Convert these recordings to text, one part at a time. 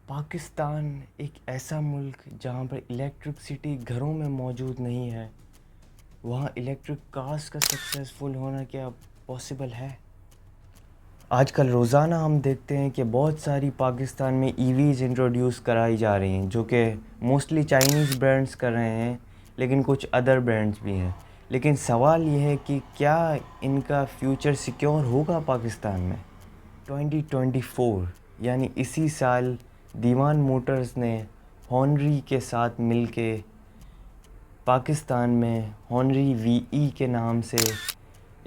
पाकिस्तान एक ऐसा मुल्क जहाँ पर इलेक्ट्रिसिटी घरों में मौजूद नहीं है, वहाँ इलेक्ट्रिक कार्स का सक्सेसफुल होना क्या पॉसिबल है? आजकल रोज़ाना हम देखते हैं कि बहुत सारी पाकिस्तान में ईवीज़ इंट्रोड्यूस कराई जा रही हैं, जो कि मोस्टली चाइनीज़ ब्रांड्स कर रहे हैं, लेकिन कुछ अदर ब्रांड्स भी हैं। लेकिन सवाल ये है कि क्या इनका फ्यूचर सिक्योर होगा पाकिस्तान में? 2024 यानी इसी साल दीवान मोटर्स ने हॉनरी के साथ मिलके पाकिस्तान में हॉनरी वीई के नाम से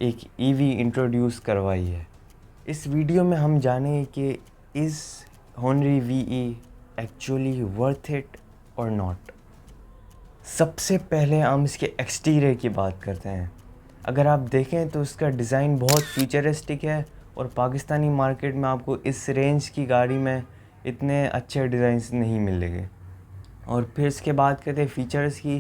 एक ईवी इंट्रोड्यूस करवाई है। इस वीडियो में हम जानें कि is honorary VE actually worth it और नॉट। सबसे पहले हम इसके एक्सटीरियर की बात करते हैं। अगर आप देखें तो इसका डिज़ाइन बहुत फ्यूचरिस्टिक है और पाकिस्तानी मार्केट में आपको इस रेंज की गाड़ी में इतने अच्छे डिज़ाइंस नहीं मिलेंगे। और फिर इसके बात करते हैं फ़ीचर्स की,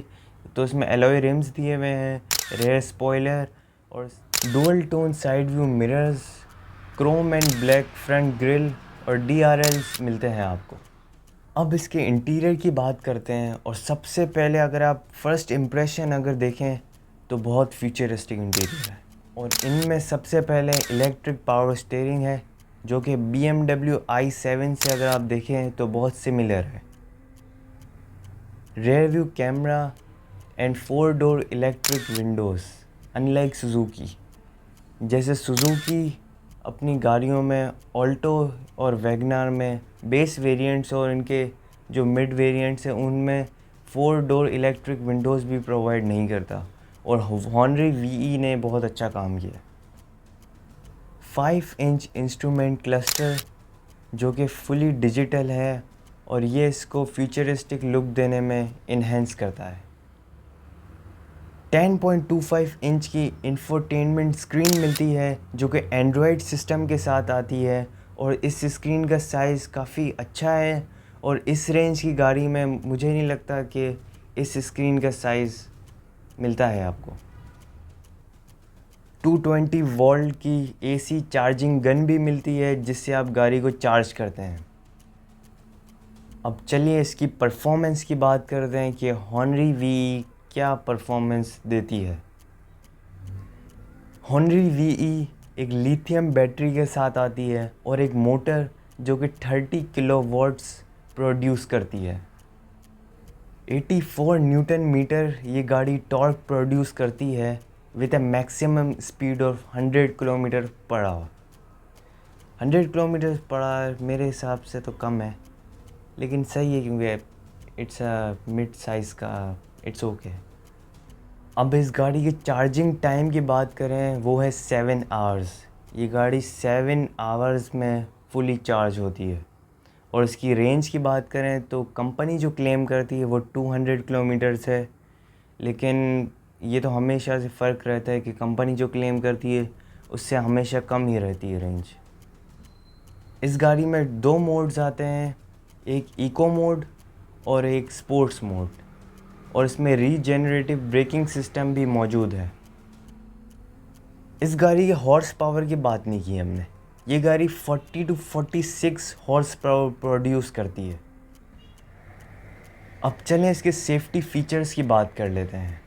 तो इसमें एलॉय रिम्स दिए हुए हैं, रेयर स्पॉइलर और dual tone side view mirrors, Chrome and black front grille और DRLs मिलते हैं आपको। अब इसके इंटीरियर की बात करते हैं और सबसे पहले अगर आप फर्स्ट इम्प्रेशन अगर देखें तो बहुत फ्यूचरिस्टिक इंटीरियर है। और इनमें सबसे पहले इलेक्ट्रिक पावर स्टीयरिंग है, जो कि BMW i7 से अगर आप देखें तो बहुत सिमिलर है। Rear view camera and 4 door electric Windows, unlike Suzuki. जैसे सुजुकी अपनी गाड़ियों में ऑल्टो और वैगनार में बेस वेरिएंट्स और इनके जो मिड वेरिएंट्स हैं उनमें 4 डोर इलेक्ट्रिक विंडोज़ भी प्रोवाइड नहीं करता, और हॉनरी वीई ने बहुत अच्छा काम किया। 5 इंच इंस्ट्रूमेंट क्लस्टर जो कि फुली डिजिटल है और ये इसको फ्यूचरिस्टिक लुक देने में इन्हेंस करता है। 10.25 इंच की इंफोटेनमेंट स्क्रीन मिलती है जो कि एंड्रॉयड सिस्टम के साथ आती है, और इस स्क्रीन का साइज़ काफ़ी अच्छा है। और इस रेंज की गाड़ी में मुझे नहीं लगता कि इस स्क्रीन का साइज़ मिलता है आपको। 220 वोल्ट की AC चार्जिंग गन भी मिलती है जिससे आप गाड़ी को चार्ज करते हैं। अब चलिए इसकी परफॉर्मेंस की बात करते हैं कि हॉनरी वी क्या परफॉर्मेंस देती है। हॉनरी वीई एक लिथियम बैटरी के साथ आती है और एक मोटर जो कि 30 किलोवाट्स प्रोड्यूस करती है। 84 न्यूटन मीटर ये गाड़ी टॉर्क प्रोड्यूस करती है with A maximum speed of 100 kilometre per hour. 100 kilometre per hour मेरे हिसाब से तो कम है, लेकिन सही है क्योंकि इट्स अ मिड साइज़ का, इट्स ओके। अब इस गाड़ी के चार्जिंग टाइम की बात करें वो है 7 आवर्स। ये गाड़ी 7 आवर्स में फुली चार्ज होती है। और इसकी रेंज की बात करें तो कंपनी जो क्लेम करती है वो 200 किलोमीटर्स है, लेकिन ये तो हमेशा से फ़र्क रहता है कि कंपनी जो क्लेम करती है उससे हमेशा कम ही रहती है रेंज। इस गाड़ी में 2 मोड्स आते हैं, एक इको मोड और एक स्पोर्ट्स मोड, और इसमें रीजेनरेटिव ब्रेकिंग सिस्टम भी मौजूद है। इस गाड़ी के हॉर्स पावर की बात नहीं की हमने। ये गाड़ी 40 to 46 हॉर्स पावर प्रोड्यूस करती है। अब चलें इसके सेफ्टी फीचर्स की बात कर लेते हैं।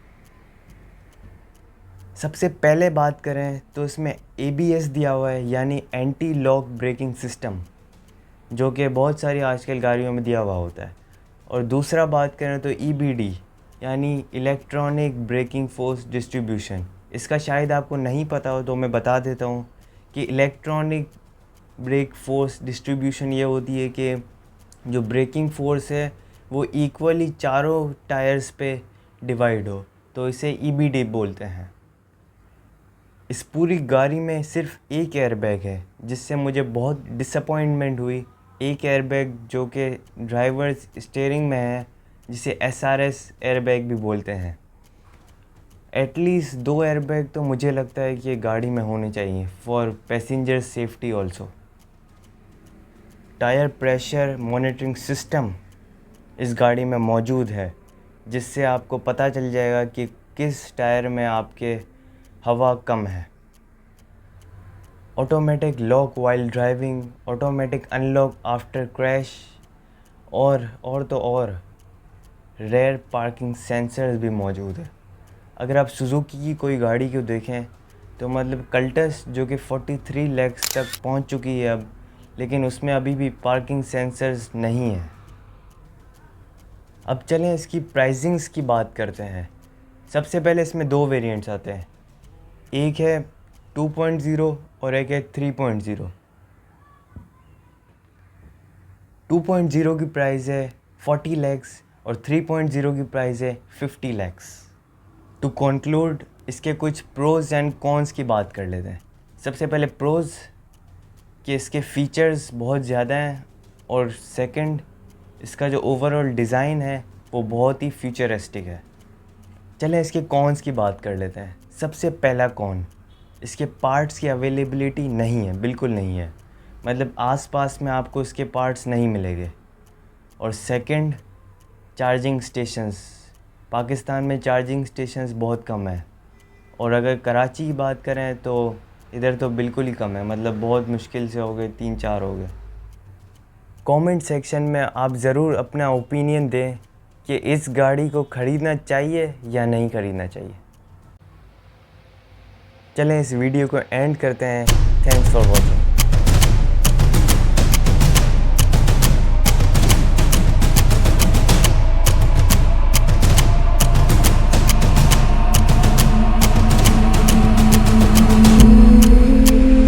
सबसे पहले बात करें तो इसमें ABS दिया हुआ है, यानी एंटी लॉक ब्रेकिंग सिस्टम, जो कि बहुत सारी आजकल गाड़ियों में दिया हुआ होता है। और दूसरा बात करें तो EBD यानी इलेक्ट्रॉनिक ब्रेकिंग फोर्स डिस्ट्रीब्यूशन। इसका शायद आपको नहीं पता हो तो मैं बता देता हूँ कि इलेक्ट्रॉनिक ब्रेक फोर्स डिस्ट्रीब्यूशन ये होती है कि जो ब्रेकिंग फोर्स है वो इक्वली चारों टायर्स पे डिवाइड हो, तो इसे EBD बोलते हैं। इस पूरी गाड़ी में सिर्फ एक एयरबैग है, जिससे मुझे बहुत डिसअपॉइंटमेंट हुई। एक एयरबैग जो कि ड्राइवर स्टीयरिंग में है, जिसे SRS एयरबैग भी बोलते हैं। एटलीस्ट 2 एयरबैग तो मुझे लगता है कि गाड़ी में होने चाहिए for passenger safety also. Tyre pressure monitoring system इस गाड़ी में मौजूद है, जिससे आपको पता चल जाएगा कि किस टायर में आपके हवा कम है। Automatic lock while driving, automatic unlock after crash, और तो और रेयर पार्किंग सेंसर्स भी मौजूद है। अगर आप सुजुकी की कोई गाड़ी को देखें तो मतलब कल्टस जो कि 43 लाख तक पहुंच चुकी है अब, लेकिन उसमें अभी भी पार्किंग सेंसर्स नहीं है। अब चलें इसकी प्राइसिंग्स की बात करते हैं। सबसे पहले इसमें दो वेरिएंट्स आते हैं, एक है 2.0 और एक है 3.0। 2.0 की प्राइस है 40 लैक्स और 3.0 की प्राइस है 50 लैक्स। टू कंक्लूड इसके कुछ प्रोज एंड कॉन्स की बात कर लेते हैं। सबसे पहले प्रोज कि इसके फ़ीचर्स बहुत ज़्यादा हैं, और सेकंड इसका जो ओवरऑल डिज़ाइन है वो बहुत ही फ्यूचरिस्टिक है। चलें इसके कॉन्स की बात कर लेते हैं। सबसे पहला कॉन, इसके पार्ट्स की अवेलेबिलिटी नहीं है, बिल्कुल नहीं है। मतलब आसपास में आपको इसके पार्ट्स नहीं मिलेंगे। और सेकंड, चार्जिंग स्टेशंस, पाकिस्तान में चार्जिंग स्टेशंस बहुत कम है, और अगर कराची की बात करें तो इधर तो बिल्कुल ही कम है, मतलब बहुत मुश्किल से हो गए 3-4 हो गए। कमेंट सेक्शन में आप ज़रूर अपना ओपिनियन दें कि इस गाड़ी को ख़रीदना चाहिए या नहीं ख़रीदना चाहिए। चलें इस वीडियो को एंड करते हैं। Thanks for watching.